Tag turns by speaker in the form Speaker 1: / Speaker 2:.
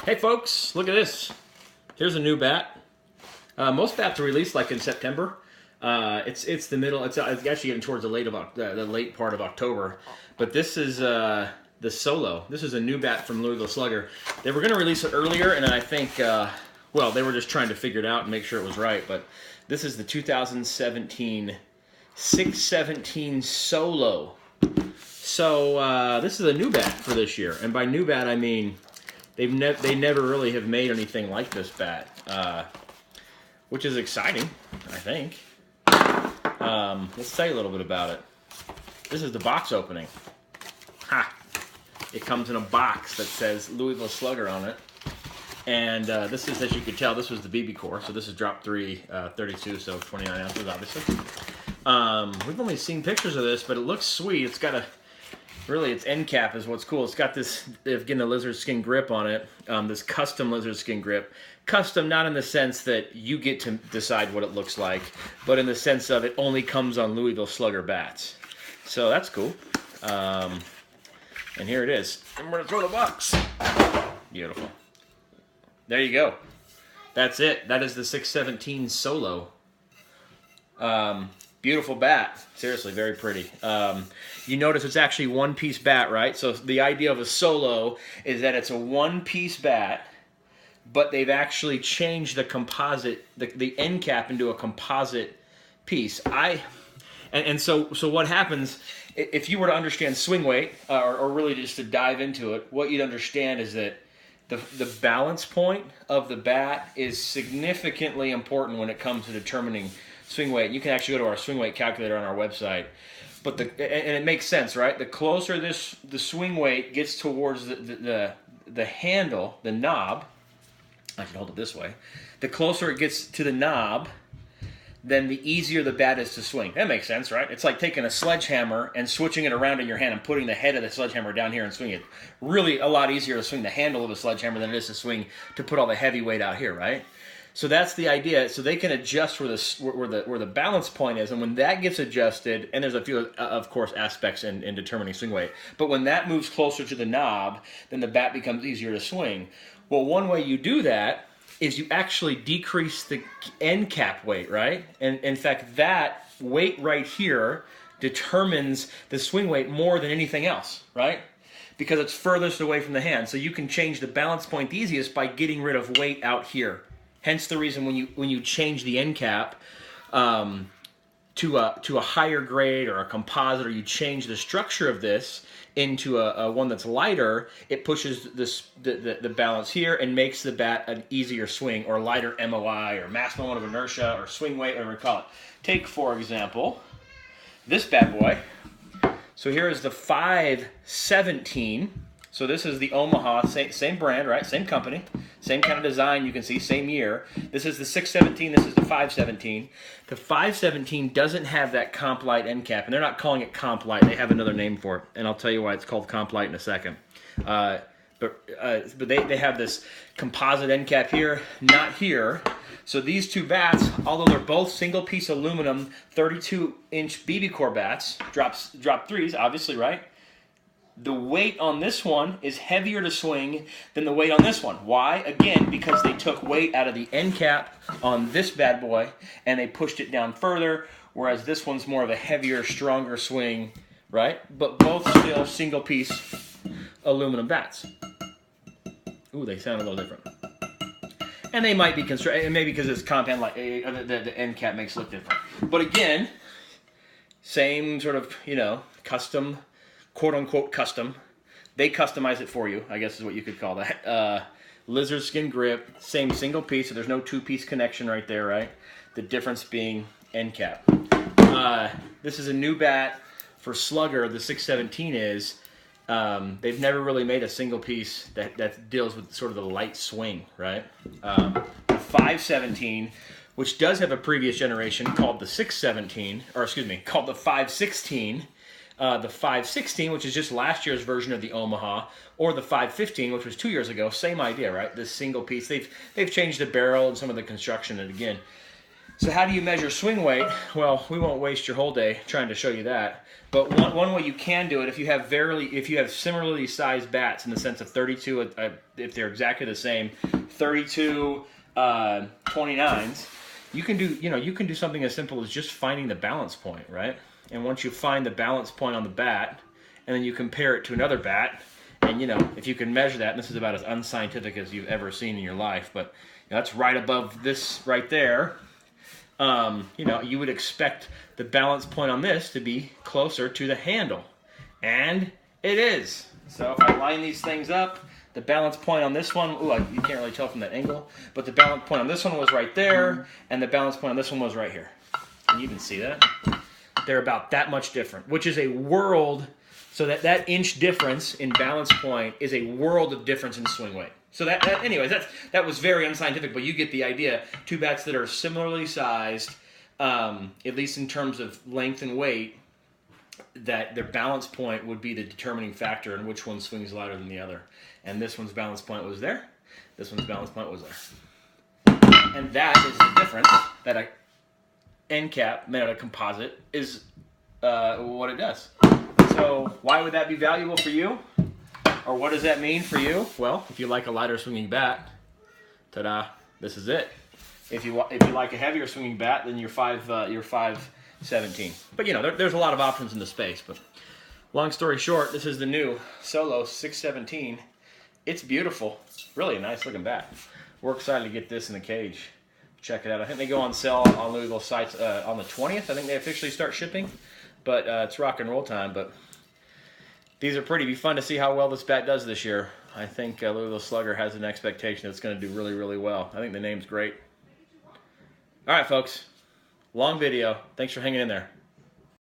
Speaker 1: Hey folks, look at this. Here's a new bat. Most bats are released like in September. It's the middle. It's actually getting towards the late part of October. But this is the Solo. This is a new bat from Louisville Slugger. They were going to release it earlier, and I think well, they were just trying to figure it out and make sure it was right. But this is the 2017 617 Solo. So this is a new bat for this year, and by new bat I mean they never really have made anything like this bat, which is exciting, I think. Let's tell you a little bit about it. This is the box opening. Ha! It comes in a box that says Louisville Slugger on it. And this is, as you can tell, this was the BB core. So this is drop 3, 32, so 29 ounces, obviously. We've only seen pictures of this, but it looks sweet. It's got a, really, its end cap is what's cool. It's got this, again, the lizard skin grip on it, this custom lizard skin grip. Custom not in the sense that you get to decide what it looks like, but in the sense of it only comes on Louisville Slugger bats. So that's cool. And here it is. And we're going to throw the box. Beautiful. There you go. That's it. That is the 617 Solo. Beautiful bat. Seriously, very pretty. You notice it's actually one-piece bat, right? So the idea of a Solo is that it's a one-piece bat, but they've actually changed the composite, the end cap into a composite piece. So what happens, if you were to understand swing weight, or really just to dive into it, what you'd understand is that the balance point of the bat is significantly important when it comes to determining swing weight. You can actually go to our swing weight calculator on our website. But and it makes sense, right? The closer the swing weight gets towards the handle, the knob, I can hold it this way. The closer it gets to the knob, then the easier the bat is to swing. That makes sense, right? It's like taking a sledgehammer and switching it around in your hand and putting the head of the sledgehammer down here and swinging it. Really a lot easier to swing the handle of a sledgehammer than it is to put all the heavy weight out here, right? So that's the idea. So they can adjust where the balance point is, and when that gets adjusted, and there's a few, of course, aspects in determining swing weight, but when that moves closer to the knob, then the bat becomes easier to swing. Well, one way you do that is you actually decrease the end cap weight, right? And in fact, that weight right here determines the swing weight more than anything else, right? Because it's furthest away from the hand. So you can change the balance point the easiest by getting rid of weight out here. Hence the reason when you change the end cap to a higher grade or a composite, or you change the structure of this into a one that's lighter, it pushes the balance here and makes the bat an easier swing, or lighter MOI, or mass moment of inertia, or swing weight, whatever you call it. Take, for example, this bad boy. So here is the 517. So this is the Omaha, same brand, right? Same company, same kind of design. You can see, same year. This is the 617. This is the 517. The 517 doesn't have that comp light end cap, and they're not calling it comp light. They have another name for it, and I'll tell you why it's called comp light in a second. But they have this composite end cap here, not here. So these two bats, although they're both single-piece aluminum 32-inch BB core bats, drop 3s, obviously, right? The weight on this one is heavier to swing than the weight on this one. Why? Again, because they took weight out of the end cap on this bad boy and they pushed it down further, whereas this one's more of a heavier, stronger swing, right? But both still single-piece aluminum bats. Ooh, they sound a little different. And they might be constructed, maybe because it's compound, like the end cap makes it look different. But again, same sort of, custom, quote-unquote custom. They customize it for you, I guess is what you could call that. Lizard skin grip, same single piece, so there's no two-piece connection right there, right? The difference being end cap. This is a new bat for Slugger. The 617 is, they've never really made a single piece that deals with sort of the light swing, right? The 517, which does have a previous generation called the 617, or excuse me, called the 516, the 516, which is just last year's version of the Omaha, or the 515, which was 2 years ago. Same idea, right? This single piece. They've changed the barrel and some of the construction, and again, So how do you measure swing weight? Well, we won't waste your whole day trying to show you that. But one way you can do it, if you have similarly sized bats in the sense of 32, if they're exactly the same, 32 29s, you can do something as simple as just finding the balance point, right? And once you find the balance point on the bat, and then you compare it to another bat, and if you can measure that, and this is about as unscientific as you've ever seen in your life, but that's right above this right there. You would expect the balance point on this to be closer to the handle, and it is. So if I line these things up, the balance point on this one, you can't really tell from that angle, but the balance point on this one was right there, and the balance point on this one was right here. Can you even see that? They're about that much different, which is a world. So that inch difference in balance point is a world of difference in swing weight. So anyways, that was very unscientific, but you get the idea. Two bats that are similarly sized, at least in terms of length and weight, that their balance point would be the determining factor in which one swings louder than the other. And this one's balance point was there. This one's balance point was there. And that is the difference that an end cap made out of composite is what it does. So why would that be valuable for you? Or what does that mean for you? Well, if you like a lighter swinging bat, ta-da, this is it. If you like a heavier swinging bat, then you're 517. But there's a lot of options in the space. But long story short, this is the new Solo 617. It's beautiful, really a nice looking bat. We're excited to get this in the cage. Check it out. I think they go on sale on Louisville sites on the 20th. I think they officially start shipping, but it's rock and roll time. But these are pretty. Be fun to see how well this bat does this year. I think Louisville Slugger has an expectation it's going to do really, really well. I think the name's great. All right, folks. Long video. Thanks for hanging in there.